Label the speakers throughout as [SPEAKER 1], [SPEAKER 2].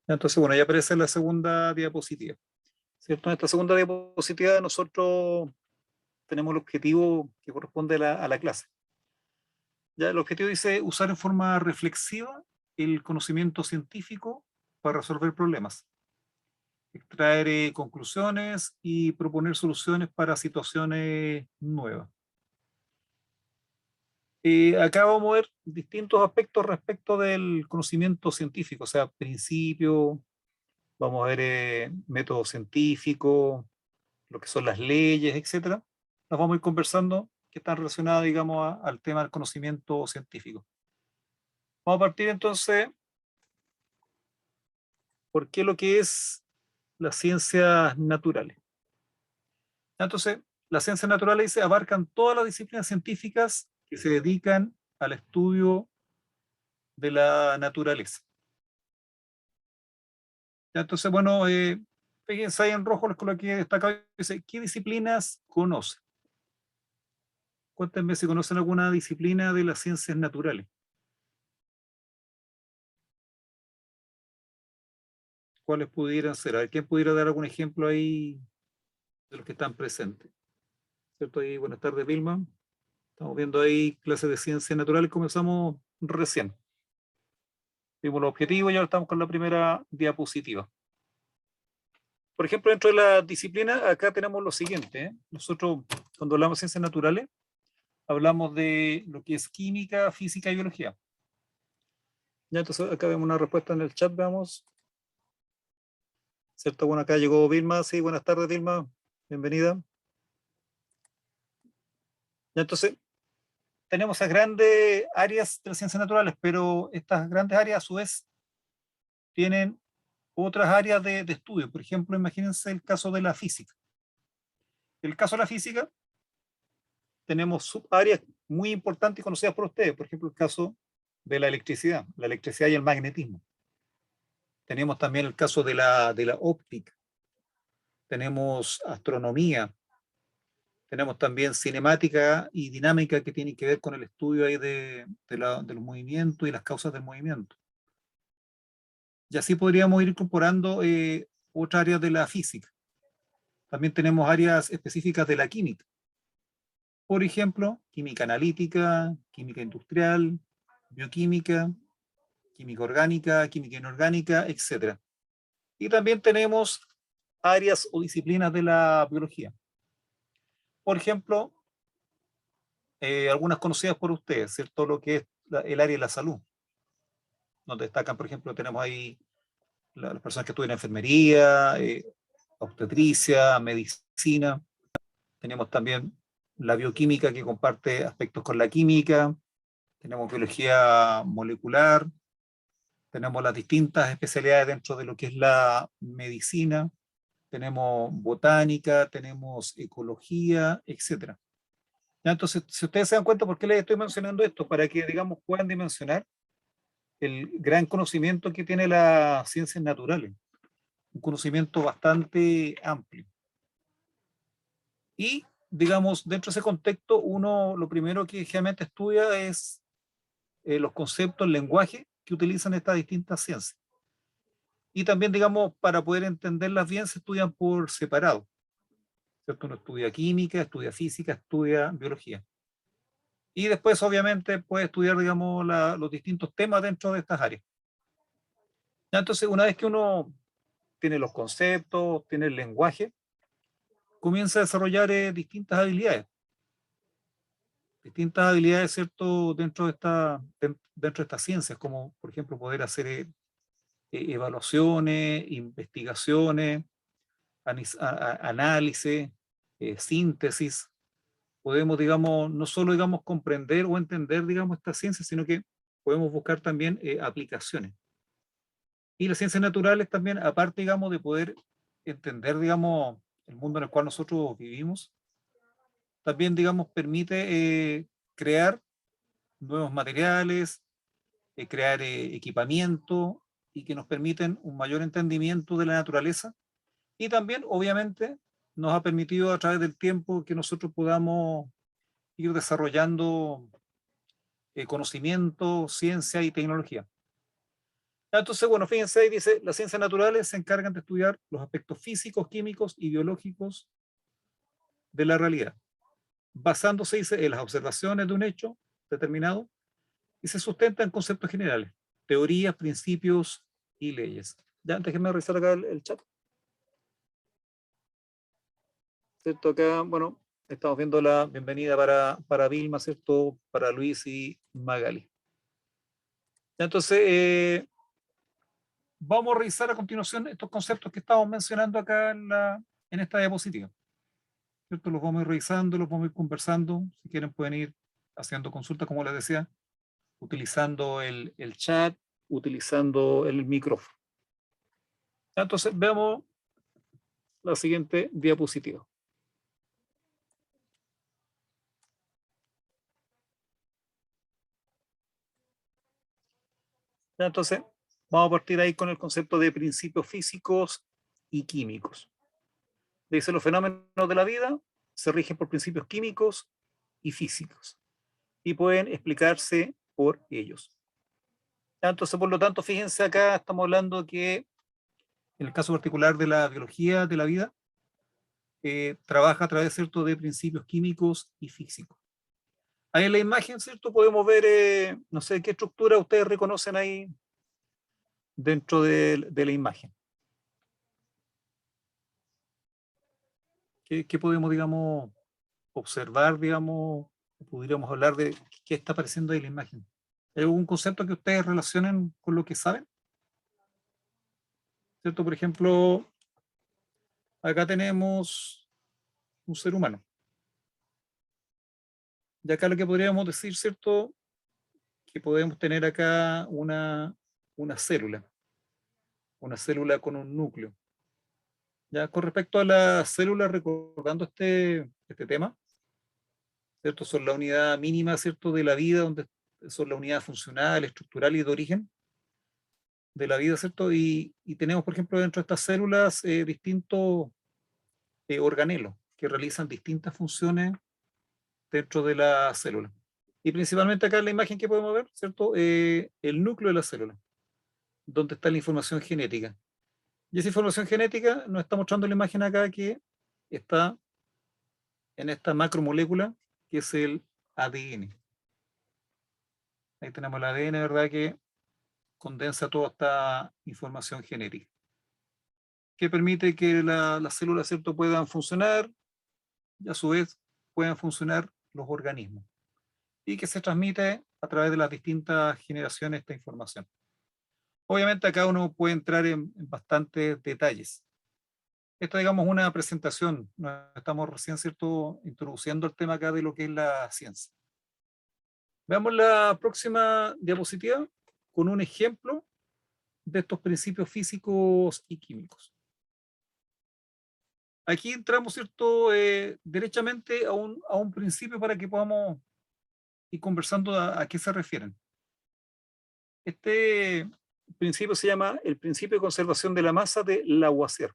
[SPEAKER 1] Entonces, bueno, ya aparece la segunda diapositiva, ¿cierto? En esta segunda diapositiva nosotros tenemos el objetivo que corresponde a la clase. Ya, el objetivo dice usar en forma reflexiva el conocimiento científico para resolver problemas, extraer conclusiones y proponer soluciones para situaciones nuevas. Acá vamos a ver distintos aspectos respecto del conocimiento científico, o sea, principios, vamos a ver métodos científicos, lo que son las leyes, etcétera. Las vamos a ir conversando que están relacionadas, digamos, al tema del conocimiento científico. Vamos a partir entonces por qué lo que es las ciencias naturales. Entonces, las ciencias naturales dice, abarcan todas las disciplinas científicas que se dedican al estudio de la naturaleza. Ya, entonces, bueno, fíjense ahí en rojo, les coloqué destacado, dice, ¿qué disciplinas conoce? Cuéntenme si conocen alguna disciplina de las ciencias naturales. ¿Cuáles pudieran ser? A ver, ¿quién pudiera dar algún ejemplo ahí de los que están presentes? ¿Cierto? Ahí, buenas tardes, Vilma. Estamos viendo ahí clases de ciencias naturales, comenzamos recién. Vimos los objetivos y ahora estamos con la primera diapositiva. Por ejemplo, dentro de la disciplina, acá tenemos lo siguiente. Nosotros, cuando hablamos de ciencias naturales, hablamos de lo que es química, física y biología. Ya, entonces acá vemos una respuesta en el chat, veamos. ¿Cierto? Bueno, acá llegó Vilma. Sí, buenas tardes, Vilma. Bienvenida. Ya, entonces, tenemos esas grandes áreas de las ciencias naturales, pero estas grandes áreas a su vez tienen otras áreas de estudio. Por ejemplo, imagínense el caso de la física. El caso de la física, tenemos subáreas muy importantes y conocidas por ustedes. Por ejemplo, el caso de la electricidad y el magnetismo. Tenemos también el caso de la óptica. Tenemos astronomía. Tenemos también cinemática y dinámica que tienen que ver con el estudio ahí de los movimientos y las causas del movimiento. Y así podríamos ir incorporando otras áreas de la física. También tenemos áreas específicas de la química. Por ejemplo, química analítica, química industrial, bioquímica, química orgánica, química inorgánica, etc. Y también tenemos áreas o disciplinas de la biología. Por ejemplo, algunas conocidas por ustedes, ¿cierto? Lo que es el área de la salud, donde destacan, por ejemplo, tenemos ahí las personas que estudian enfermería, obstetricia, medicina. Tenemos también la bioquímica que comparte aspectos con la química. Tenemos biología molecular. Tenemos las distintas especialidades dentro de lo que es la medicina. Tenemos botánica, tenemos ecología, etcétera. Ya, entonces, si ustedes se dan cuenta por qué les estoy mencionando esto, para que, digamos, puedan dimensionar el gran conocimiento que tiene las ciencias naturales, un conocimiento bastante amplio. Y, digamos, dentro de ese contexto, uno lo primero que generalmente estudia es los conceptos, el lenguaje que utilizan estas distintas ciencias. Y también, digamos, para poder entenderlas bien, se estudian por separado, ¿cierto? Uno estudia química, estudia física, estudia biología. Y después, obviamente, puede estudiar, digamos, los distintos temas dentro de estas áreas. Ya, entonces, una vez que uno tiene los conceptos, tiene el lenguaje, comienza a desarrollar distintas habilidades, ¿cierto? Dentro de estas ciencias, como por ejemplo poder hacer evaluaciones, investigaciones, análisis, síntesis. Podemos, digamos, no solo, digamos, comprender o entender, digamos, estas ciencias, sino que podemos buscar también aplicaciones. Y las ciencias naturales también, aparte, digamos, de poder entender, digamos, el mundo en el cual nosotros vivimos, también, digamos, permite crear nuevos materiales, crear equipamiento y que nos permiten un mayor entendimiento de la naturaleza. Y también, obviamente, nos ha permitido a través del tiempo que nosotros podamos ir desarrollando conocimiento, ciencia y tecnología. Entonces, bueno, fíjense ahí dice, las ciencias naturales se encargan de estudiar los aspectos físicos, químicos y biológicos de la realidad, basándose, dice, en las observaciones de un hecho determinado y se sustenta en conceptos generales, teorías, principios y leyes. Ya, déjenme revisar acá el chat. ¿Cierto? Acá, bueno, estamos viendo la bienvenida para Vilma, ¿cierto? Para Luis y Magali. Ya, entonces, vamos a revisar a continuación estos conceptos que estamos mencionando acá en esta diapositiva. ¿Cierto? Los vamos a ir revisando, los vamos a ir conversando. Si quieren pueden ir haciendo consultas, como les decía, utilizando el chat, utilizando el micrófono. Entonces, veamos la siguiente diapositiva. Entonces, vamos a partir ahí con el concepto de principios físicos y químicos. Dice, los fenómenos de la vida se rigen por principios químicos y físicos y pueden explicarse por ellos. Entonces, por lo tanto, fíjense acá, estamos hablando que en el caso particular de la biología de la vida, trabaja a través, ¿cierto?, de principios químicos y físicos. Ahí en la imagen, ¿cierto?, podemos ver, no sé qué estructura ustedes reconocen ahí dentro de la imagen. ¿Qué podemos, digamos, observar, digamos, podríamos hablar de qué está apareciendo ahí en la imagen? ¿Hay algún concepto que ustedes relacionen con lo que saben? ¿Cierto? Por ejemplo, acá tenemos un ser humano. Y acá lo que podríamos decir, ¿cierto? Que podemos tener acá una célula con un núcleo. Ya con respecto a las células, recordando este tema, ¿cierto? Son la unidad mínima, ¿cierto? De la vida, donde son la unidad funcional, estructural y de origen de la vida, ¿cierto? Y tenemos, por ejemplo, dentro de estas células distintos organelos que realizan distintas funciones dentro de la célula. Y principalmente acá en la imagen que podemos ver, ¿cierto? El núcleo de la célula, donde está la información genética. Y esa información genética nos está mostrando la imagen acá que está en esta macromolécula que es el ADN. Ahí tenemos el ADN, ¿verdad? Que condensa toda esta información genética, que permite que las células, ¿cierto?, puedan funcionar y a su vez puedan funcionar los organismos y que se transmite a través de las distintas generaciones esta información. Obviamente acá uno puede entrar en bastantes detalles. Esto, digamos, una presentación. Estamos recién, ¿cierto?, introduciendo el tema acá de lo que es la ciencia. Veamos la próxima diapositiva con un ejemplo de estos principios físicos y químicos. Aquí entramos, ¿cierto?, derechamente a un principio para que podamos ir conversando a qué se refieren. Este principio se llama el principio de conservación de la masa de Lavoisier.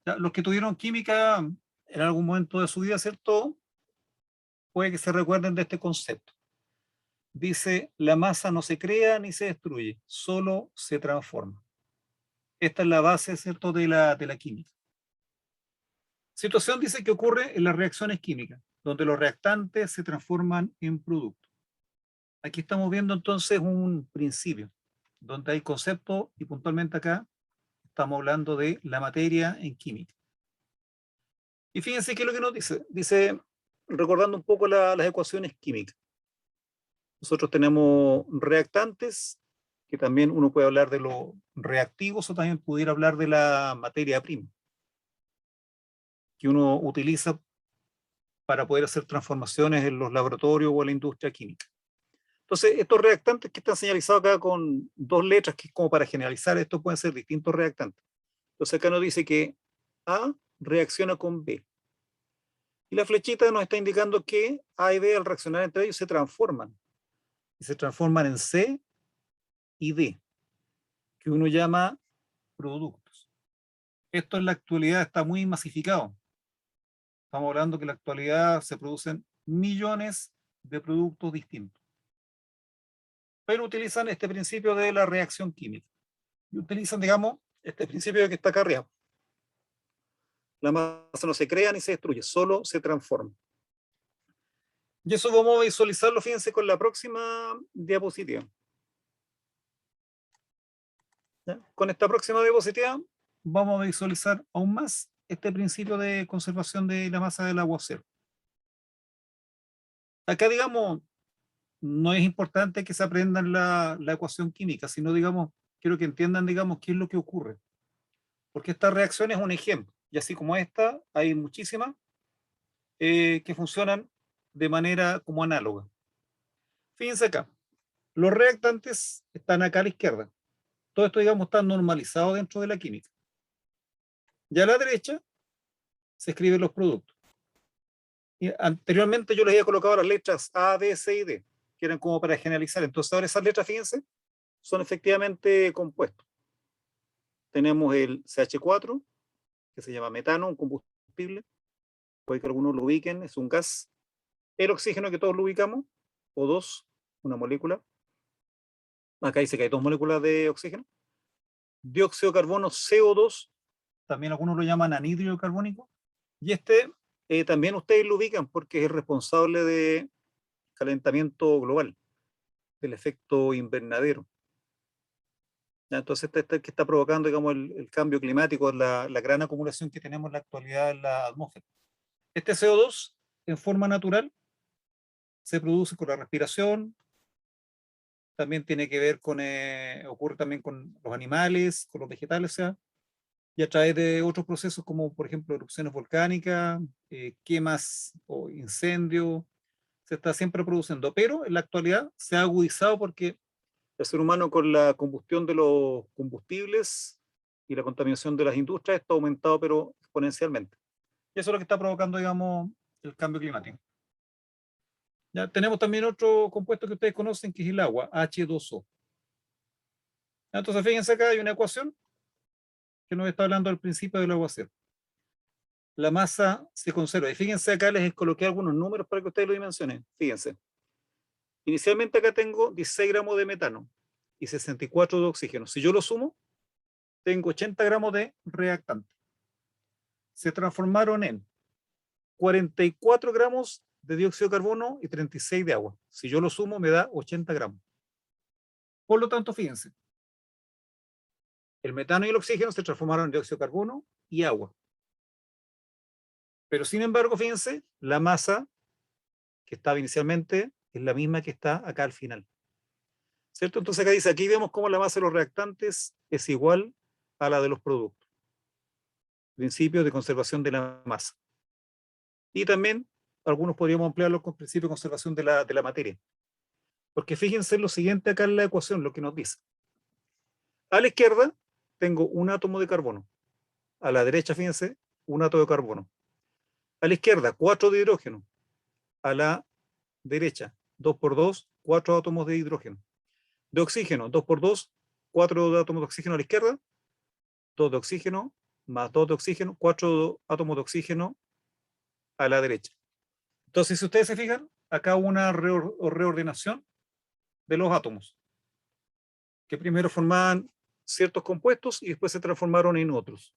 [SPEAKER 1] Ya, los que tuvieron química en algún momento de su vida, ¿cierto?, puede que se recuerden de este concepto. Dice, la masa no se crea ni se destruye, solo se transforma. Esta es la base, ¿cierto?, de la química. Situación dice que ocurre en las reacciones químicas, donde los reactantes se transforman en productos. Aquí estamos viendo entonces un principio, donde hay concepto y puntualmente acá estamos hablando de la materia en química. Y fíjense qué es lo que nos dice. Dice, recordando un poco las ecuaciones químicas. Nosotros tenemos reactantes, que también uno puede hablar de los reactivos o también pudiera hablar de la materia prima, que uno utiliza para poder hacer transformaciones en los laboratorios o en la industria química. Entonces, estos reactantes que están señalizados acá con dos letras, que es como para generalizar, esto pueden ser distintos reactantes. Entonces, acá nos dice que A reacciona con B. Y la flechita nos está indicando que A y B, al reaccionar entre ellos, se transforman. Y se transforman en C y D, que uno llama productos. Esto en la actualidad está muy masificado. Estamos hablando que en la actualidad se producen millones de productos distintos. pero utilizan este principio de la reacción química. Y utilizan, digamos, este principio que está acá arriba. La masa no se crea ni se destruye, solo se transforma. Y eso vamos a visualizarlo, fíjense, con la próxima diapositiva. ¿Ya? Con esta próxima diapositiva vamos a visualizar aún más este principio de conservación de la masa del aguacero. Acá, digamos, no es importante que se aprendan la ecuación química, sino, digamos, quiero que entiendan, digamos, qué es lo que ocurre. Porque esta reacción es un ejemplo, y así como esta, hay muchísimas que funcionan de manera como análoga. Fíjense acá, los reactantes están acá a la izquierda. Todo esto, digamos, está normalizado dentro de la química. Y a la derecha se escriben los productos. Y anteriormente yo les había colocado las letras A, B, C y D, que eran como para generalizar. Entonces ahora esas letras, fíjense, son efectivamente compuestos. Tenemos el CH4, que se llama metano, un combustible. Puede que algunos lo ubiquen, es un gas. El oxígeno que todos lo ubicamos, O2, una molécula. Acá dice que hay dos moléculas de oxígeno. Dióxido de carbono, CO2, también algunos lo llaman anhídrido carbónico. Y este también ustedes lo ubican porque es el responsable de calentamiento global, del efecto invernadero. ¿Ya? Entonces, este que está provocando, digamos, el cambio climático, la gran acumulación que tenemos en la actualidad en la atmósfera. Este CO2, en forma natural, se produce con la respiración, también tiene que ver con, ocurre también con los animales, con los vegetales, o sea, y a través de otros procesos como, por ejemplo, erupciones volcánicas, quemas o incendios, se está siempre produciendo, pero en la actualidad se ha agudizado porque el ser humano con la combustión de los combustibles y la contaminación de las industrias está aumentado, pero exponencialmente. Y eso es lo que está provocando, digamos, el cambio climático. Ya tenemos también otro compuesto que ustedes conocen, que es el agua, H2O. Entonces, fíjense acá, hay una ecuación que nos está hablando al principio del aguacero. La masa se conserva. Y fíjense acá, les coloqué algunos números para que ustedes lo dimensionen. Fíjense. Inicialmente acá tengo 16 gramos de metano y 64 de oxígeno. Si yo lo sumo, tengo 80 gramos de reactante. Se transformaron en 44 gramos de dióxido de carbono y 36 de agua. Si yo lo sumo, me da 80 gramos. Por lo tanto, fíjense, el metano y el oxígeno se transformaron en dióxido de carbono y agua. Pero sin embargo, fíjense, la masa que estaba inicialmente es la misma que está acá al final. ¿Cierto? Entonces acá dice, aquí vemos cómo la masa de los reactantes es igual a la de los productos. Principio de conservación de la masa. Y también algunos podríamos ampliarlo con principio de conservación de la materia. Porque fíjense lo siguiente acá en la ecuación, lo que nos dice. A la izquierda tengo un átomo de carbono. A la derecha, fíjense, un átomo de carbono. A la izquierda, 4 de hidrógeno. A la derecha, 2 por 2, 4 átomos de hidrógeno. De oxígeno, 2 por 2, 4 átomos de oxígeno a la izquierda, 2 de oxígeno, más 2 de oxígeno, 4 átomos de oxígeno a la derecha. Entonces, si ustedes se fijan, acá hubo una reordenación de los átomos, que primero formaban ciertos compuestos y después se transformaron en otros.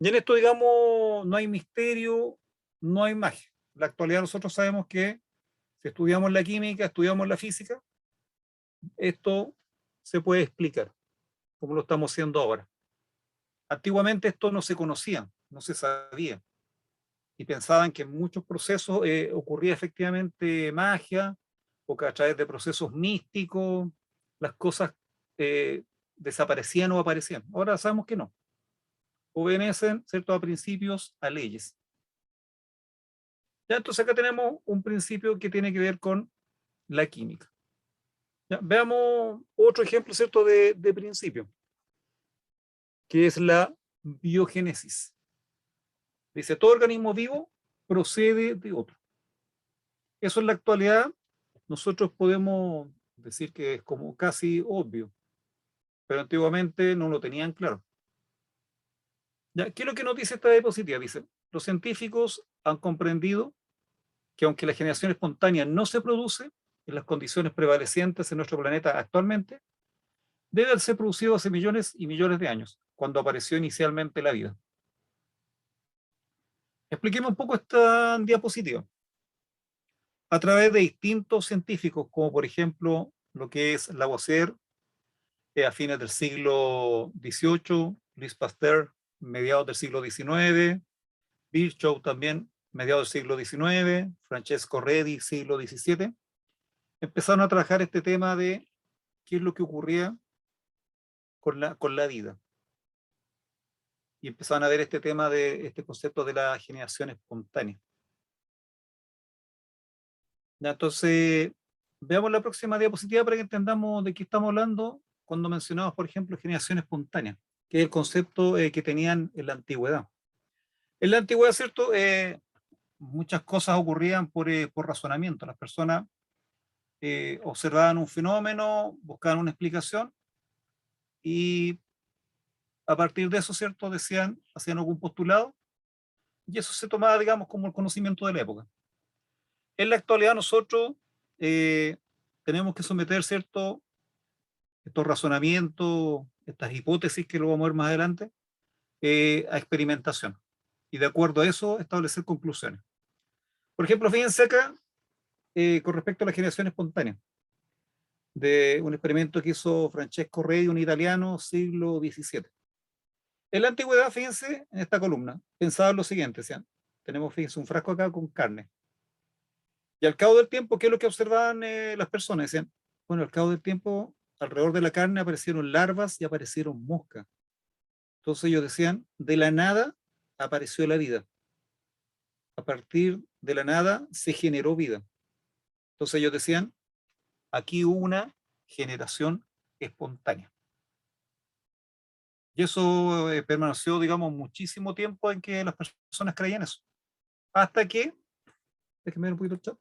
[SPEAKER 1] Y en esto, digamos, no hay misterio, no hay magia. En la actualidad nosotros sabemos que si estudiamos la química, estudiamos la física, esto se puede explicar, como lo estamos haciendo ahora. Antiguamente esto no se conocía, no se sabía, y pensaban que en muchos procesos ocurría efectivamente magia, o que a través de procesos místicos las cosas eh, desaparecían o aparecían. Ahora sabemos que no. Obedecen, ¿cierto?, a principios, a leyes. Ya, entonces acá tenemos un principio que tiene que ver con la química. Ya, veamos otro ejemplo, ¿cierto?, de principio, que es la biogénesis. Dice, todo organismo vivo procede de otro. Eso en la actualidad nosotros podemos decir que es como casi obvio, pero antiguamente no lo tenían claro. ¿Ya? ¿Qué es lo que nos dice esta diapositiva? Dice, los científicos han comprendido que aunque la generación espontánea no se produce, en las condiciones prevalecientes en nuestro planeta actualmente debe haber sido producido hace millones y millones de años, cuando apareció inicialmente la vida. Expliquemos un poco esta diapositiva. A través de distintos científicos, como por ejemplo lo que es Lavoisier, a fines del siglo XVIII, Louis Pasteur, mediados del siglo XIX, Virchow también, mediados del siglo XIX, Francesco Redi, siglo XVII, empezaron a trabajar este tema de qué es lo que ocurría con la vida. Y empezaron a ver este tema de este concepto de la generación espontánea. Ya, entonces, veamos la próxima diapositiva para que entendamos de qué estamos hablando cuando mencionamos, por ejemplo, generación espontánea, que es el concepto que tenían en la antigüedad. En la antigüedad, ¿cierto? Muchas cosas ocurrían por razonamiento. Las personas observaban un fenómeno, buscaban una explicación y a partir de eso, ¿cierto? Decían, hacían algún postulado y eso se tomaba, digamos, como el conocimiento de la época. En la actualidad nosotros eh, tenemos que someter, ¿cierto? Estos razonamientos, estas hipótesis que lo vamos a ver más adelante, a experimentación. Y de acuerdo a eso, establecer conclusiones. Por ejemplo, fíjense acá, con respecto a la generación espontánea, de un experimento que hizo Francesco Redi, un italiano, siglo XVII. En la antigüedad, fíjense, en esta columna, pensaban lo siguiente, decían, tenemos, fíjense, un frasco acá con carne. Y al cabo del tiempo, ¿qué es lo que observaban las personas? Decían, bueno, al cabo del tiempo, alrededor de la carne aparecieron larvas y aparecieron moscas. Entonces ellos decían, de la nada apareció la vida. A partir de la nada se generó vida. Entonces ellos decían, aquí hubo una generación espontánea. Y eso permaneció, digamos, muchísimo tiempo en que las personas creían eso. Hasta que, déjenme ver un poquito el chat.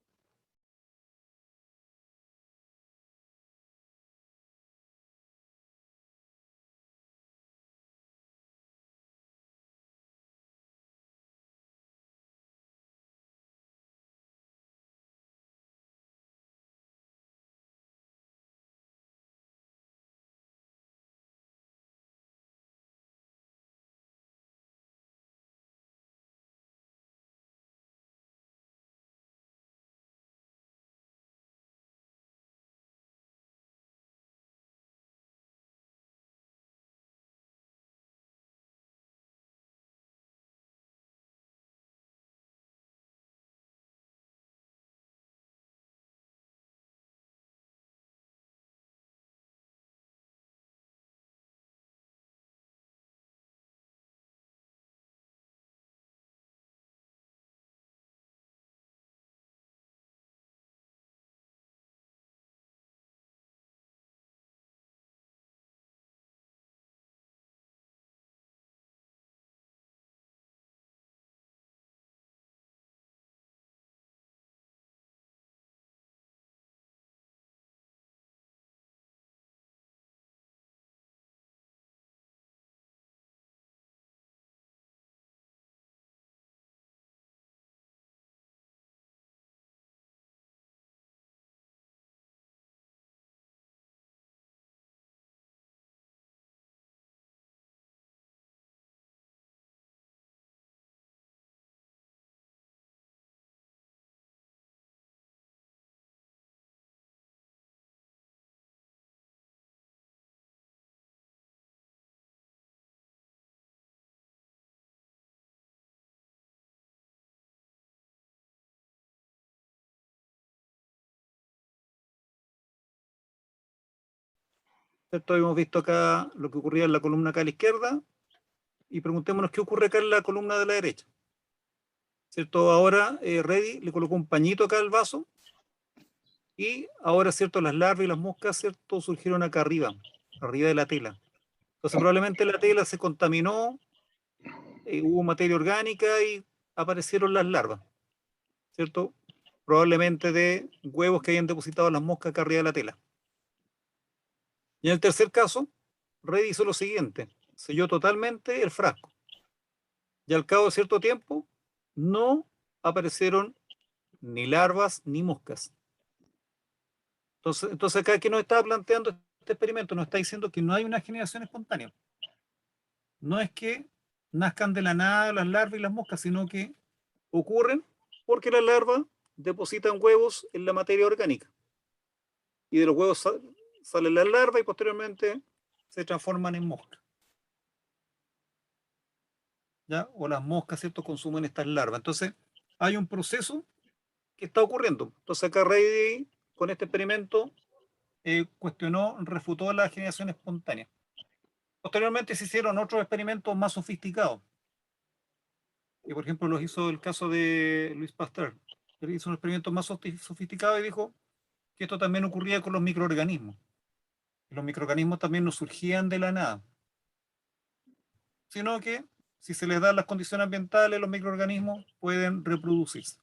[SPEAKER 1] Esto hemos visto acá lo que ocurría en la columna acá a la izquierda y preguntémonos qué ocurre acá en la columna de la derecha. ¿Cierto? Ahora Reddy le colocó un pañito acá al vaso y ahora, ¿cierto? Las larvas y las moscas, ¿cierto? Surgieron acá arriba, arriba de la tela. Entonces probablemente la tela se contaminó, hubo materia orgánica y aparecieron las larvas, ¿cierto? Probablemente de huevos que hayan depositado las moscas acá arriba de la tela. Y en el tercer caso, Reddy hizo lo siguiente, selló totalmente el frasco. Y al cabo de cierto tiempo, no aparecieron ni larvas ni moscas. Entonces acá que nos está planteando este experimento, nos está diciendo que no hay una generación espontánea. No es que nazcan de la nada las larvas y las moscas, sino que ocurren porque las larvas depositan huevos en la materia orgánica. Y de los huevos salen las larvas y posteriormente se transforman en moscas. ¿Ya? O las moscas, ¿cierto?, consumen estas larvas. Entonces, hay un proceso que está ocurriendo. Entonces, acá Reidy, con este experimento, cuestionó, refutó la generación espontánea. Posteriormente se hicieron otros experimentos más sofisticados, que por ejemplo los hizo el caso de Luis Pasteur. Él hizo un experimento más sofisticado y dijo que esto también ocurría con los microorganismos. Los microorganismos también no surgían de la nada, sino que si se les dan las condiciones ambientales, los microorganismos pueden reproducirse.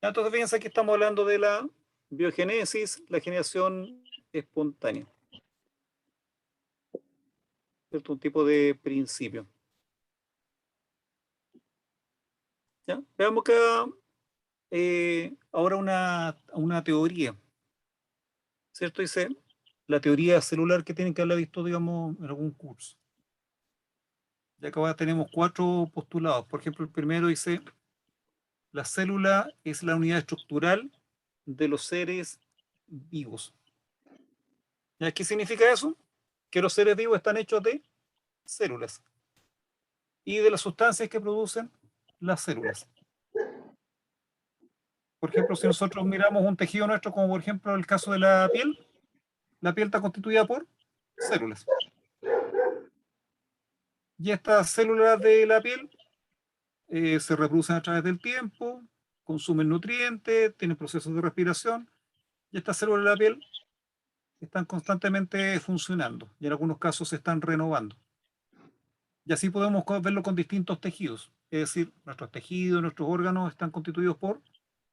[SPEAKER 1] Entonces, fíjense que estamos hablando de la biogénesis, la generación espontánea. ¿Cierto? Un tipo de principio. ¿Ya? Veamos acá ahora una teoría. ¿Cierto? Dice la teoría celular que tienen que haber visto, digamos, en algún curso. Ya que ahora tenemos 4 postulados. Por ejemplo, el primero dice, la célula es la unidad estructural de los seres vivos. ¿Ya? ¿Qué significa eso? Que los seres vivos están hechos de células y de las sustancias que producen las células. Por ejemplo, si nosotros miramos un tejido nuestro, como por ejemplo el caso de la piel está constituida por células. Y estas células de la piel se reproducen a través del tiempo, consumen nutrientes, tienen procesos de respiración, y estas células de la piel están constantemente funcionando, y en algunos casos se están renovando. Y así podemos verlo con distintos tejidos, es decir, nuestros tejidos, nuestros órganos están constituidos por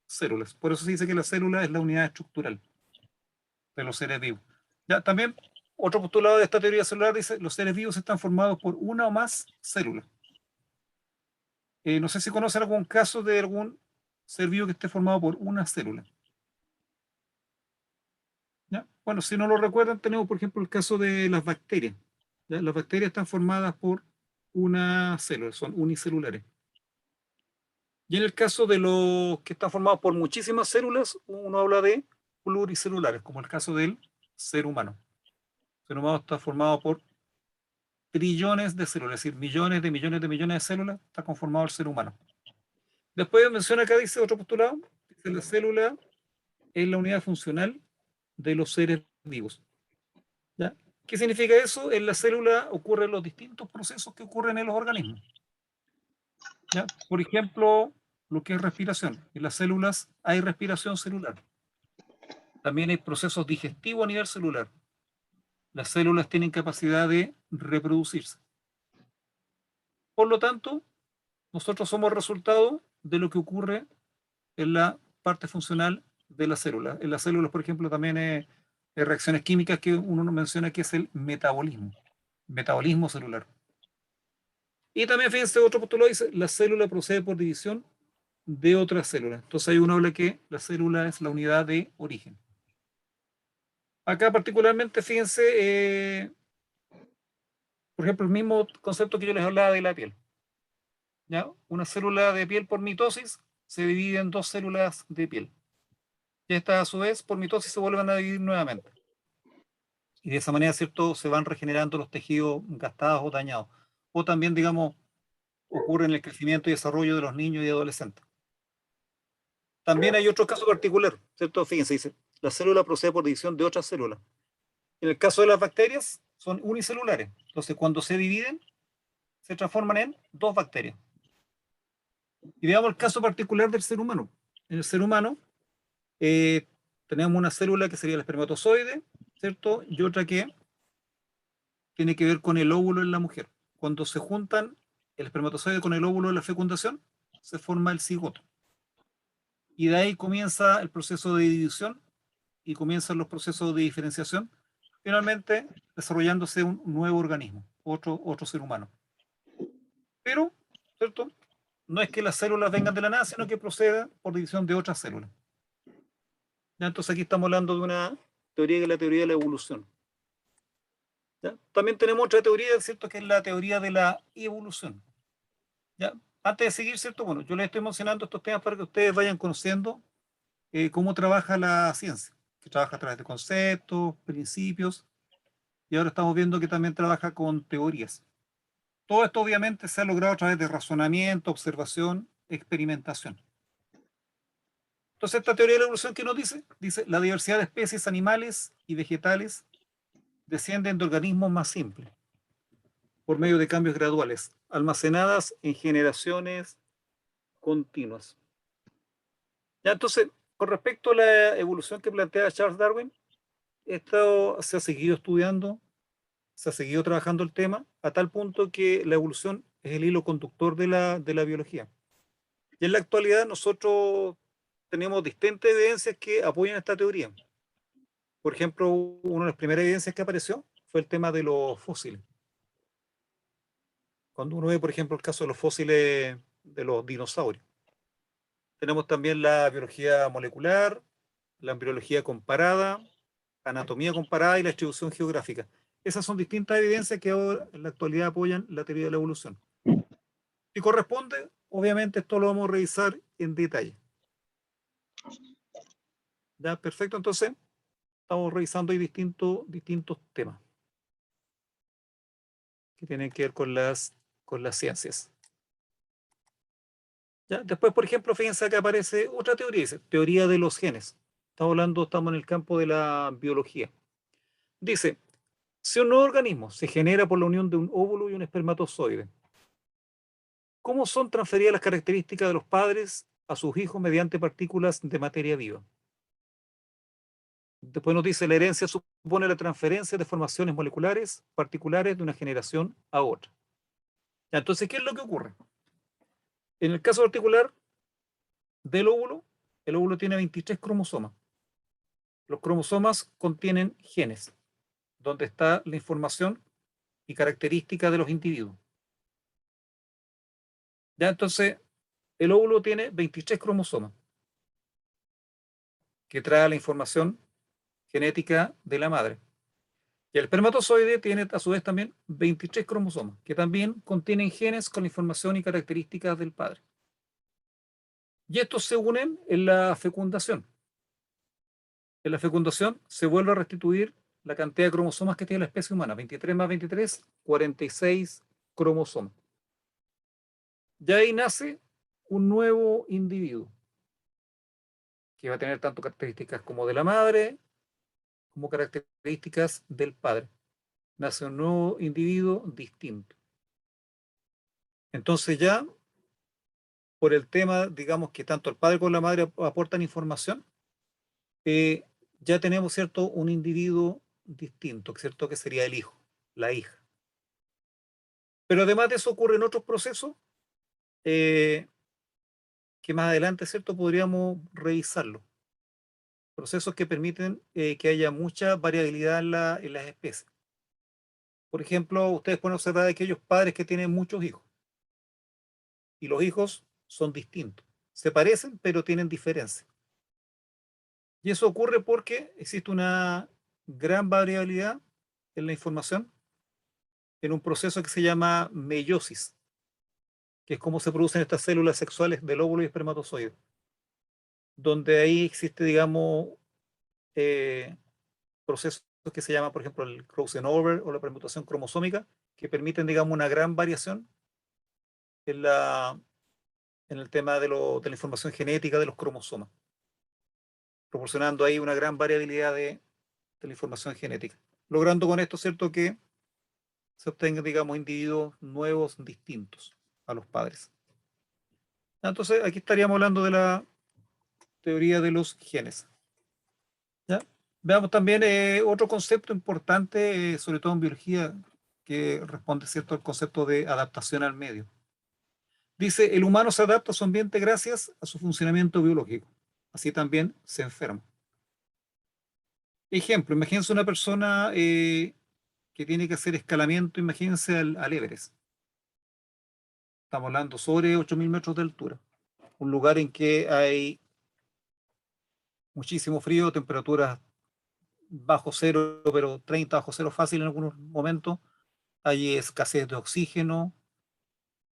[SPEAKER 1] células. Por eso se dice que la célula es la unidad estructural de los seres vivos. Ya, también, otro postulado de esta teoría celular dice los seres vivos están formados por una o más células. No sé si conocen algún caso de algún ser vivo que esté formado por una célula. ¿Ya? Bueno, si no lo recuerdan, tenemos por ejemplo el caso de las bacterias. ¿Ya? Las bacterias están formadas por una célula, son unicelulares. Y en el caso de los que están formados por muchísimas células, uno habla de pluricelulares, como el caso del ser humano. El ser humano está formado por trillones de células, es decir, millones de millones de millones de células, está conformado el ser humano. Después menciona acá, dice otro postulado, dice la célula es la unidad funcional de los seres vivos. ¿Ya? ¿Qué significa eso? En la célula ocurren los distintos procesos que ocurren en los organismos. ¿Ya? Por ejemplo, lo que es respiración. En las células hay respiración celular. También hay procesos digestivos a nivel celular. Las células tienen capacidad de reproducirse. Por lo tanto, nosotros somos resultado de lo que ocurre en la parte funcional de la célula. En las células, por ejemplo, también hay reacciones químicas que uno menciona que es el metabolismo celular. Y también, fíjense, otro postulado dice, la célula procede por división de otras células. Entonces hay uno habla que la célula es la unidad de origen. Acá particularmente, fíjense, por ejemplo, el mismo concepto que yo les hablaba de la piel. ¿Ya? Una célula de piel por mitosis se divide en 2 células de piel. Y estas a su vez por mitosis se vuelven a dividir nuevamente. Y de esa manera, ¿cierto?, se van regenerando los tejidos gastados o dañados. O también, digamos, ocurre en el crecimiento y desarrollo de los niños y adolescentes. También hay otro caso particular, ¿cierto? Fíjense, dice, la célula procede por división de otras células. En el caso de las bacterias, son unicelulares. Entonces, cuando se dividen, se transforman en 2 bacterias. Y veamos el caso particular del ser humano. En el ser humano, tenemos una célula que sería el espermatozoide, ¿cierto? Y otra que tiene que ver con el óvulo en la mujer. Cuando se juntan el espermatozoide con el óvulo de la fecundación, se forma el cigoto. Y de ahí comienza el proceso de división y comienzan los procesos de diferenciación, finalmente desarrollándose un nuevo organismo, otro ser humano. Pero, ¿cierto? No es que las células vengan de la nada, sino que proceden por división de otras células. ¿Ya? Entonces aquí estamos hablando de una teoría que es la teoría de la evolución. ¿Ya? También tenemos otra teoría, ¿cierto? Que es la teoría de la evolución. ¿Ya? Antes de seguir, ¿cierto? Bueno, yo les estoy mencionando estos temas para que ustedes vayan conociendo cómo trabaja la ciencia, que trabaja a través de conceptos, principios, y ahora estamos viendo que también trabaja con teorías. Todo esto obviamente se ha logrado a través de razonamiento, observación, experimentación. Entonces, esta teoría de la evolución, ¿qué nos dice? Dice, la diversidad de especies animales y vegetales descienden de organismos más simples, por medio de cambios graduales, almacenadas en generaciones continuas. Ya, entonces, con respecto a la evolución que plantea Charles Darwin, esto se ha seguido estudiando, se ha seguido trabajando el tema, a tal punto que la evolución es el hilo conductor de la biología. Y en la actualidad nosotros tenemos distintas evidencias que apoyan esta teoría. Por ejemplo, una de las primeras evidencias que apareció fue el tema de los fósiles. Cuando uno ve, por ejemplo, el caso de los fósiles de los dinosaurios. Tenemos también la biología molecular, la embriología comparada, anatomía comparada y la distribución geográfica. Esas son distintas evidencias que ahora en la actualidad apoyan la teoría de la evolución. Si corresponde, obviamente esto lo vamos a revisar en detalle. Ya, perfecto, entonces estamos revisando ahí distintos temas que tienen que ver con las ciencias. ¿Ya? Después, por ejemplo, fíjense acá aparece otra teoría, dice, teoría de los genes. Estamos en el campo de la biología. Dice, si un nuevo organismo se genera por la unión de un óvulo y un espermatozoide, ¿cómo son transferidas las características de los padres a sus hijos mediante partículas de materia viva? Después nos dice, la herencia supone la transferencia de formaciones moleculares particulares de una generación a otra. Ya, entonces, ¿qué es lo que ocurre? En el caso particular del óvulo, el óvulo tiene 23 cromosomas. Los cromosomas contienen genes, donde está la información y características de los individuos. Ya, entonces, el óvulo tiene 23 cromosomas, que trae la información genética de la madre. Y el espermatozoide tiene a su vez también 23 cromosomas, que también contienen genes con la información y características del padre. Y estos se unen en la fecundación. En la fecundación se vuelve a restituir la cantidad de cromosomas que tiene la especie humana, 23 más 23, 46 cromosomas. Y ahí nace un nuevo individuo, que va a tener tanto características como de la madre, como características del padre. Nace un nuevo individuo distinto. Entonces ya, por el tema, digamos que tanto el padre como la madre aportan información, eh, ya tenemos, ¿cierto?, un individuo distinto, ¿cierto?, que sería el hijo, la hija. Pero además de eso ocurren otros procesos eh, que más adelante, ¿cierto?, podríamos revisarlo. Procesos que permiten que haya mucha variabilidad en las especies. Por ejemplo, ustedes pueden observar aquellos padres que tienen muchos hijos y los hijos son distintos. Se parecen, pero tienen diferencias. Y eso ocurre porque existe una gran variabilidad en la información en un proceso que se llama meiosis, que es cómo se producen estas células sexuales del óvulo y espermatozoide, donde ahí existe, digamos, eh, procesos que se llama, por ejemplo, el crossing over o la permutación cromosómica, que permiten, digamos, una gran variación en en el tema de la información genética de los cromosomas, proporcionando ahí una gran variabilidad de la información genética, logrando con esto, ¿cierto?, que se obtengan, digamos, individuos nuevos, distintos a los padres. Entonces, aquí estaríamos hablando de la teoría de los genes. ¿Ya? Veamos también otro concepto importante, sobre todo en biología, que responde, ¿cierto?, al concepto de adaptación al medio. Dice, el humano se adapta a su ambiente gracias a su funcionamiento biológico. Así también se enferma. Ejemplo, imagínense una persona que tiene que hacer escalamiento, imagínense al Everest. Estamos hablando sobre 8.000 metros de altura. Un lugar en que hay muchísimo frío, temperaturas bajo cero, pero 30 bajo cero fácil en algunos momentos. Hay escasez de oxígeno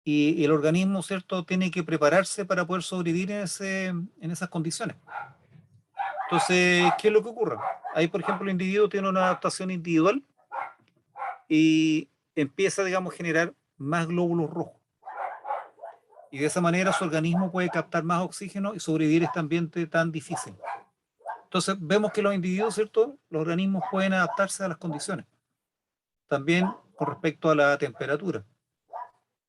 [SPEAKER 1] y el organismo, ¿cierto?, tiene que prepararse para poder sobrevivir en esas condiciones. Entonces, ¿qué es lo que ocurre? Ahí, por ejemplo, el individuo tiene una adaptación individual y empieza, digamos, a generar más glóbulos rojos. Y de esa manera su organismo puede captar más oxígeno y sobrevivir a este ambiente tan difícil. Entonces, vemos que los individuos, ¿cierto?, los organismos pueden adaptarse a las condiciones. También con respecto a la temperatura,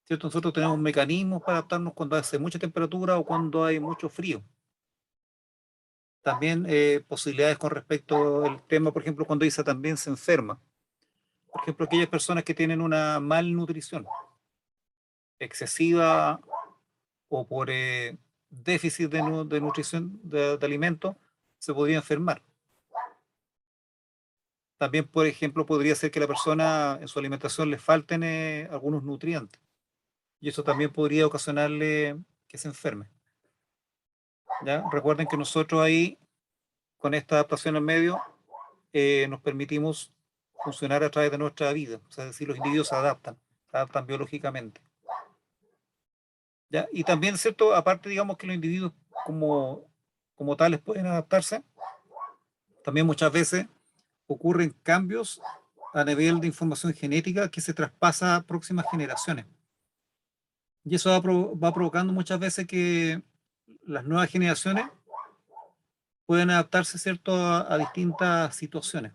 [SPEAKER 1] ¿cierto? Nosotros tenemos mecanismos para adaptarnos cuando hace mucha temperatura o cuando hay mucho frío. También posibilidades con respecto al tema, por ejemplo, cuando Isa también se enferma. Por ejemplo, aquellas personas que tienen una malnutrición excesiva o por déficit de nutrición de alimentos, se podría enfermar. También, por ejemplo, podría ser que la persona en su alimentación le falten algunos nutrientes y eso también podría ocasionarle que se enferme. ¿Ya? Recuerden que nosotros ahí, con esta adaptación al medio, nos permitimos funcionar a través de nuestra vida. O sea, es decir, los individuos se adaptan biológicamente. ¿Ya? Y también, ¿cierto? Aparte, digamos que los individuos como tales pueden adaptarse, también muchas veces ocurren cambios a nivel de información genética que se traspasa a próximas generaciones. Y eso va provocando muchas veces que las nuevas generaciones pueden adaptarse, ¿cierto?, a distintas situaciones.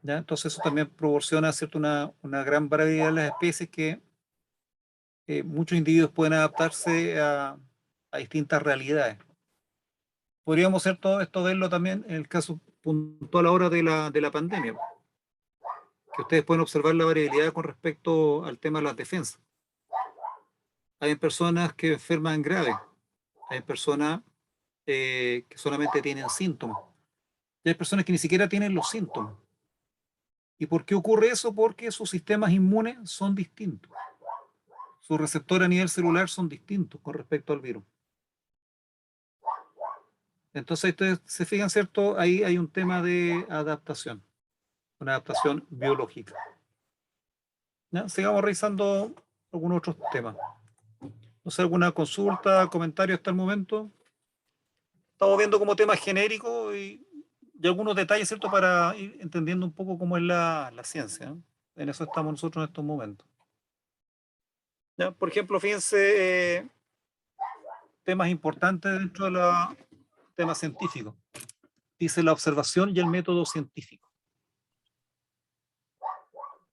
[SPEAKER 1] ¿Ya? Entonces eso también proporciona, ¿cierto?, una gran variedad de las especies que muchos individuos pueden adaptarse a distintas realidades. Podríamos, ¿cierto?, esto verlo también en el caso puntual ahora de la pandemia, que ustedes pueden observar la variabilidad con respecto al tema de las defensas. Hay personas que enferman grave, hay personas que solamente tienen síntomas, y hay personas que ni siquiera tienen los síntomas. ¿Y por qué ocurre eso? Porque sus sistemas inmunes son distintos. Sus receptores a nivel celular son distintos con respecto al virus. Entonces, ustedes se fijan, ¿cierto? Ahí hay un tema de adaptación, una adaptación biológica. ¿Ya? Sigamos revisando algunos otros temas. No sé, alguna consulta, comentario hasta el momento. Estamos viendo como tema genérico y algunos detalles, ¿cierto? Para ir entendiendo un poco cómo es la ciencia, ¿no? En eso estamos nosotros en estos momentos. ¿Ya? Por ejemplo, fíjense, temas importantes dentro de los temas científicos. Dice la observación y el método científico.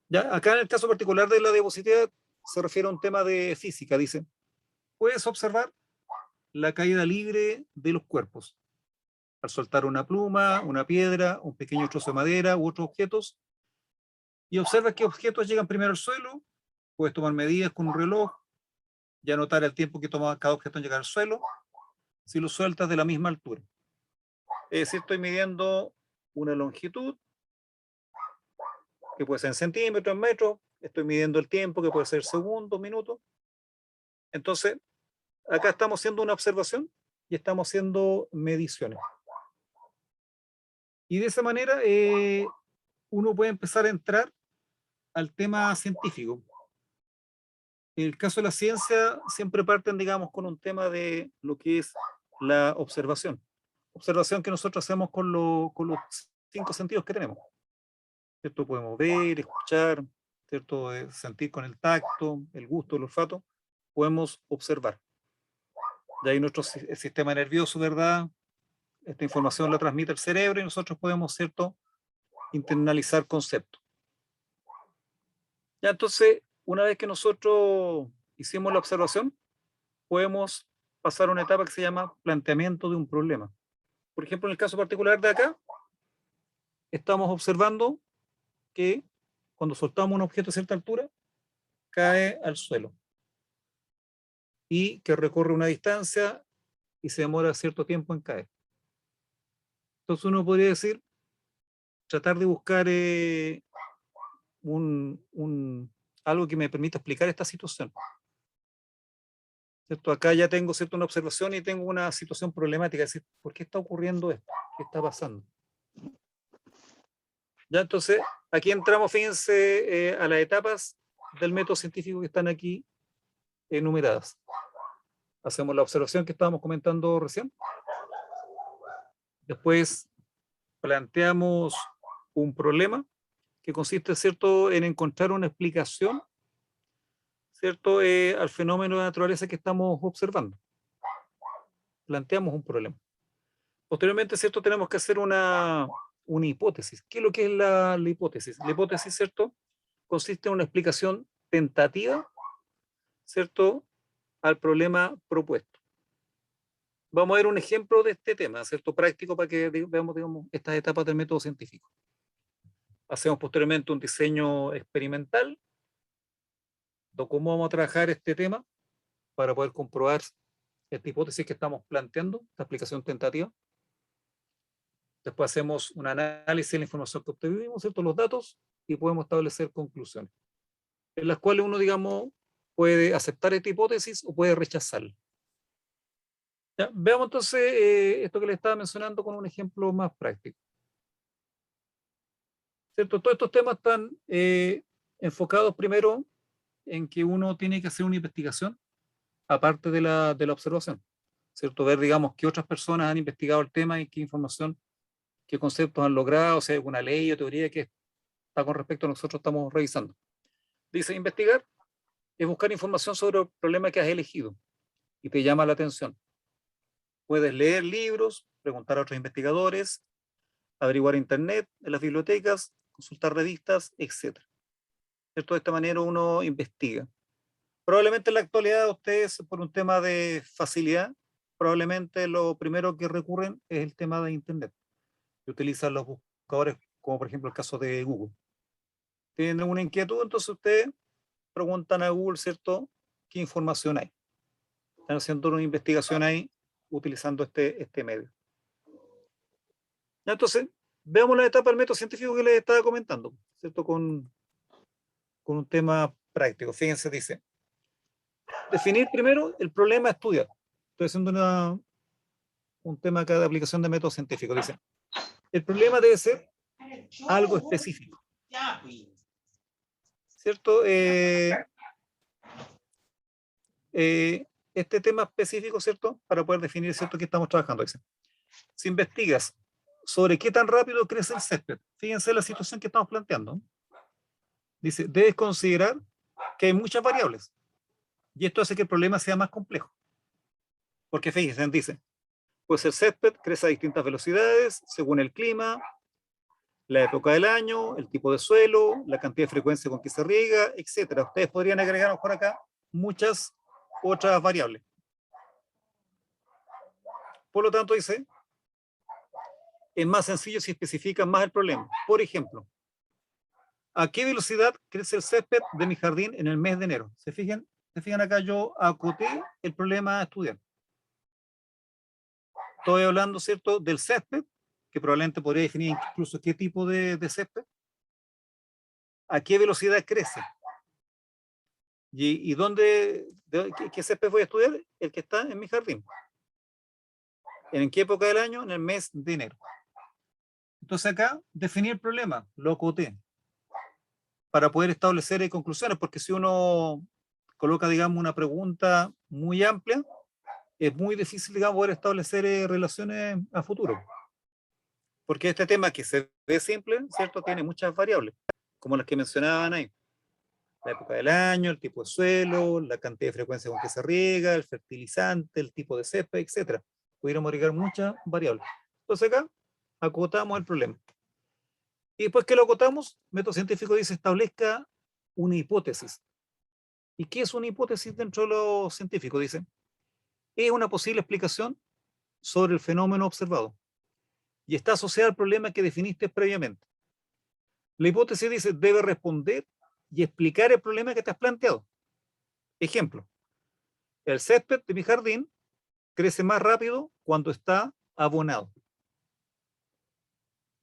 [SPEAKER 1] ¿Ya? Acá en el caso particular de la diapositiva se refiere a un tema de física. Dice, puedes observar la caída libre de los cuerpos. Al soltar una pluma, una piedra, un pequeño trozo de madera u otros objetos, y observa qué objetos llegan primero al suelo, puedes tomar medidas con un reloj y anotar el tiempo que toma cada objeto en llegar al suelo, si lo sueltas de la misma altura. Es decir, estoy midiendo una longitud, que puede ser en centímetros, en metros, estoy midiendo el tiempo, que puede ser segundos, minutos. Entonces, acá estamos haciendo una observación y estamos haciendo mediciones. Y de esa manera uno puede empezar a entrar al tema científico. En el caso de la ciencia, siempre parten, digamos, con un tema de lo que es la observación. Observación que nosotros hacemos con los cinco sentidos que tenemos. ¿Cierto? Podemos ver, escuchar, ¿cierto? Sentir con el tacto, el gusto, el olfato. Podemos observar. De ahí nuestro sistema nervioso, ¿verdad? Esta información la transmite el cerebro y nosotros podemos, ¿cierto?, internalizar conceptos. Ya, entonces, una vez que nosotros hicimos la observación, podemos pasar a una etapa que se llama planteamiento de un problema. Por ejemplo, en el caso particular de acá, estamos observando que cuando soltamos un objeto a cierta altura, cae al suelo y que recorre una distancia y se demora cierto tiempo en caer. Entonces uno podría decir, tratar de buscar algo que me permita explicar esta situación. ¿cierto? Acá ya tengo, ¿cierto?, una observación y tengo una situación problemática, es decir, ¿por qué está ocurriendo esto? ¿Qué está pasando? Ya, entonces, aquí entramos, fíjense, a las etapas del método científico que están aquí enumeradas. Hacemos la observación que estábamos comentando recién. Después planteamos un problema que consiste, ¿cierto?, en encontrar una explicación, ¿cierto?, al fenómeno de naturaleza que estamos observando. Planteamos un problema. Posteriormente, ¿cierto?, tenemos que hacer una hipótesis. ¿Qué es lo que es la hipótesis? La hipótesis, ¿cierto?, consiste en una explicación tentativa, ¿cierto?, al problema propuesto. Vamos a ver un ejemplo de este tema, ¿cierto?, práctico, para que veamos, digamos, estas etapas del método científico. Hacemos posteriormente un diseño experimental de cómo vamos a trabajar este tema para poder comprobar esta hipótesis que estamos planteando, esta explicación tentativa. Después hacemos un análisis de la información que obtuvimos, ¿cierto?, los datos, y podemos establecer conclusiones, en las cuales uno, digamos, puede aceptar esta hipótesis o puede rechazarla. Ya, veamos entonces esto que le estaba mencionando con un ejemplo más práctico. ¿Cierto? Todos estos temas están enfocados primero en que uno tiene que hacer una investigación aparte de la observación, ¿cierto? Ver, digamos, qué otras personas han investigado el tema y qué información, qué conceptos han logrado, si hay alguna ley o teoría que está con respecto a nosotros estamos revisando. Dice, investigar es buscar información sobre el problema que has elegido y te llama la atención. Puedes leer libros, preguntar a otros investigadores, averiguar internet, en las bibliotecas, consultar revistas, etc. De esta manera uno investiga. Probablemente en la actualidad ustedes, por un tema de facilidad, probablemente lo primero que recurren es el tema de internet. Que utilizan los buscadores, como por ejemplo el caso de Google. Tienen una inquietud, entonces ustedes preguntan a Google, ¿cierto?, qué información hay. Están haciendo una investigación ahí utilizando este medio. Entonces, veamos la etapa del método científico que les estaba comentando, ¿cierto?, con un tema práctico. Fíjense, dice, definir primero el problema a estudiar. Estoy haciendo un tema acá de aplicación de método científico. Dice, el problema debe ser algo específico, ¿cierto? Este tema específico, ¿cierto?, para poder definir, ¿cierto?, qué estamos trabajando. Dice, si investigas sobre qué tan rápido crece el césped, fíjense la situación que estamos planteando. Dice, debes considerar que hay muchas variables y esto hace que el problema sea más complejo. Porque fíjense, dice, pues el césped crece a distintas velocidades según el clima, la época del año, el tipo de suelo, la cantidad de frecuencia con que se riega, etcétera. Ustedes podrían agregar por acá muchas otras variables. Por lo tanto, dice, es más sencillo si especifican más el problema. Por ejemplo, ¿a qué velocidad crece el césped de mi jardín en el mes de enero? ¿Se fijan acá? Yo acoté el problema a estudiar. Estoy hablando, ¿cierto?, del césped, que probablemente podría definir incluso qué tipo de césped, a qué velocidad crece. ¿Y qué césped voy a estudiar? El que está en mi jardín. ¿En qué época del año? En el mes de enero. Entonces acá, definir el problema, lo acoté, para poder establecer conclusiones, porque si uno coloca, digamos, una pregunta muy amplia, es muy difícil, digamos, poder establecer relaciones a futuro. Porque este tema que se ve simple, ¿cierto?, tiene muchas variables, como las que mencionaban ahí. La época del año, el tipo de suelo, la cantidad de frecuencia con que se riega, el fertilizante, el tipo de césped, etc. Pudiéramos agregar muchas variables. Entonces acá acotamos el problema. Y después que lo acotamos, el método científico dice establezca una hipótesis. ¿Y qué es una hipótesis dentro de lo científico? Dice, es una posible explicación sobre el fenómeno observado y está asociada al problema que definiste previamente. La hipótesis dice, debe responder y explicar el problema que te has planteado. Ejemplo, el césped de mi jardín crece más rápido cuando está abonado.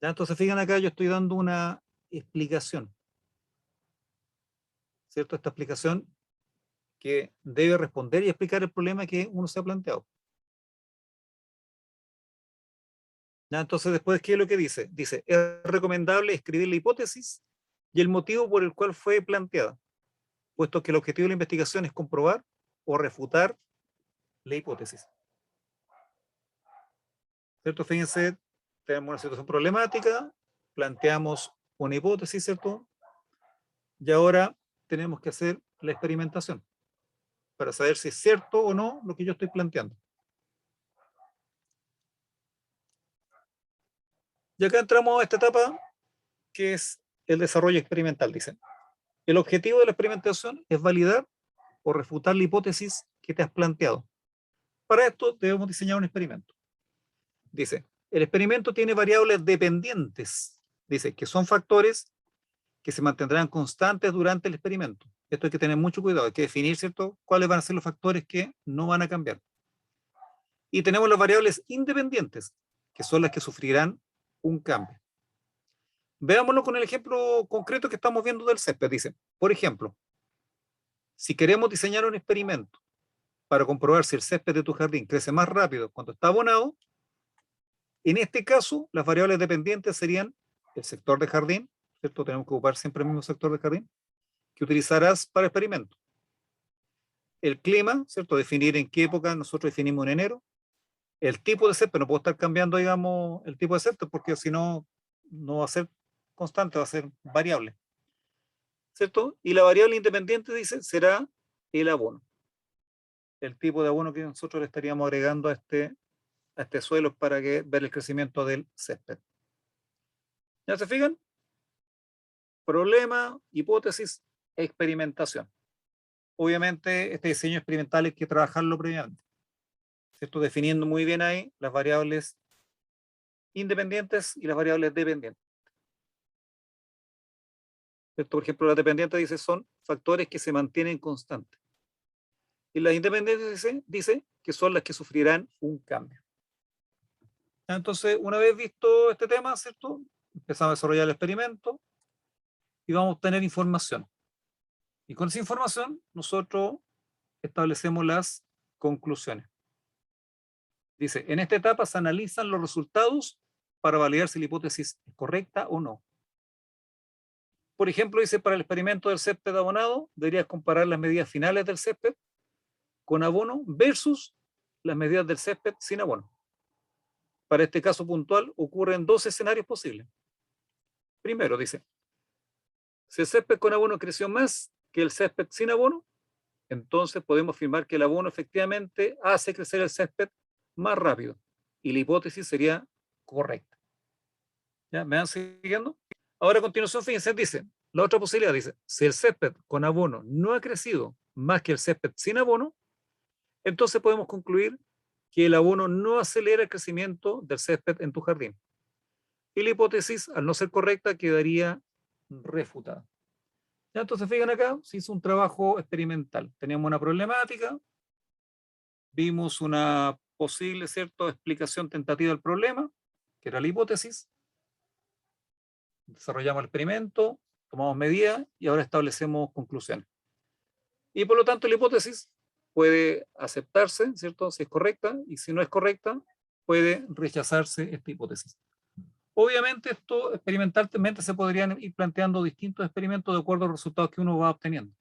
[SPEAKER 1] ¿Ya? Entonces, fijan acá, yo estoy dando una explicación, ¿cierto? Esta explicación que debe responder y explicar el problema que uno se ha planteado. ¿Ya? Entonces, después, ¿qué es lo que dice? Dice, es recomendable escribir la hipótesis y el motivo por el cual fue planteada, puesto que el objetivo de la investigación es comprobar o refutar la hipótesis. ¿Cierto? Fíjense, tenemos una situación problemática, planteamos una hipótesis, ¿cierto? Y ahora tenemos que hacer la experimentación para saber si es cierto o no lo que yo estoy planteando. Y acá entramos a esta etapa que es el desarrollo experimental, dice. El objetivo de la experimentación es validar o refutar la hipótesis que te has planteado. Para esto debemos diseñar un experimento. Dice, el experimento tiene variables dependientes, dice, que son factores que se mantendrán constantes durante el experimento. Esto hay que tener mucho cuidado, hay que definir, ¿cierto?, cuáles van a ser los factores que no van a cambiar. Y tenemos las variables independientes, que son las que sufrirán un cambio. Veámoslo con el ejemplo concreto que estamos viendo del césped. Dice, por ejemplo, si queremos diseñar un experimento para comprobar si el césped de tu jardín crece más rápido cuando está abonado, en este caso, las variables dependientes serían el sector de jardín, ¿cierto? Tenemos que ocupar siempre el mismo sector de jardín, que utilizarás para el experimento. El clima, ¿cierto? Definir en qué época nosotros definimos en enero. El tipo de césped, no puedo estar cambiando, digamos, el tipo de césped, porque si no, no va a ser constante, va a ser variable, ¿cierto? Y la variable independiente, dice, será el abono. El tipo de abono que nosotros le estaríamos agregando a este suelo para que ver el crecimiento del césped. ¿Ya se fijan? Problema, hipótesis, experimentación. Obviamente, este diseño experimental hay que trabajarlo previamente, ¿cierto? Definiendo muy bien ahí las variables independientes y las variables dependientes. ¿Cierto? Por ejemplo, las dependientes dice son factores que se mantienen constantes. Y las independientes dice que son las que sufrirán un cambio. Entonces, una vez visto este tema, ¿cierto? Empezamos a desarrollar el experimento y vamos a obtener información. Y con esa información, nosotros establecemos las conclusiones. Dice, en esta etapa se analizan los resultados para validar si la hipótesis es correcta o no. Por ejemplo, dice, para el experimento del césped abonado, deberías comparar las medidas finales del césped con abono versus las medidas del césped sin abono. Para este caso puntual, ocurren dos escenarios posibles. Primero, dice, si el césped con abono creció más que el césped sin abono, entonces podemos afirmar que el abono efectivamente hace crecer el césped más rápido y la hipótesis sería correcta. ¿Ya? ¿Me van siguiendo? Ahora a continuación, fíjense, dice, la otra posibilidad dice, si el césped con abono no ha crecido más que el césped sin abono, entonces podemos concluir que el abono no acelera el crecimiento del césped en tu jardín. Y la hipótesis, al no ser correcta, quedaría refutada. ¿Ya? Entonces, fíjense acá, se hizo un trabajo experimental. Teníamos una problemática, vimos una posible, ¿cierto?, explicación tentativa del problema, que era la hipótesis, desarrollamos el experimento, tomamos medidas y ahora establecemos conclusiones. Y por lo tanto la hipótesis puede aceptarse, ¿cierto?, si es correcta, y si no es correcta, puede rechazarse esta hipótesis. Obviamente esto experimentalmente se podrían ir planteando distintos experimentos de acuerdo a los resultados que uno va obteniendo.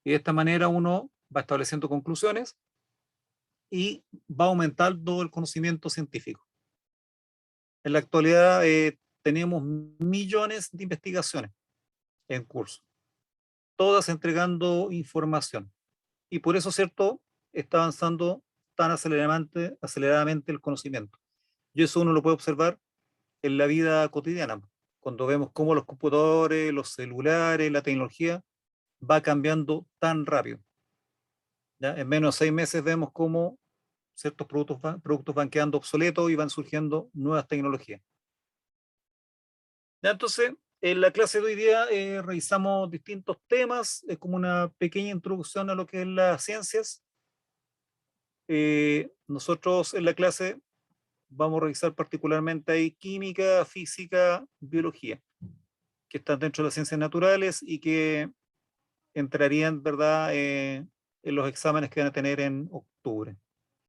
[SPEAKER 1] Y de esta manera uno va estableciendo conclusiones y va aumentando el conocimiento científico. En la actualidad tenemos millones de investigaciones en curso, todas entregando información. Y por eso, ¿cierto?, está avanzando tan aceleradamente el conocimiento. Y eso uno lo puede observar en la vida cotidiana, cuando vemos cómo los computadores, los celulares, la tecnología va cambiando tan rápido. ¿Ya? En menos de 6 meses vemos cómo ciertos productos van quedando obsoletos y van surgiendo nuevas tecnologías. ¿Ya? Entonces, en la clase de hoy día revisamos distintos temas, es como una pequeña introducción a lo que es las ciencias. Nosotros en la clase vamos a revisar particularmente ahí química, física, biología, que están dentro de las ciencias naturales y que entrarían, ¿verdad?, en los exámenes que van a tener en octubre.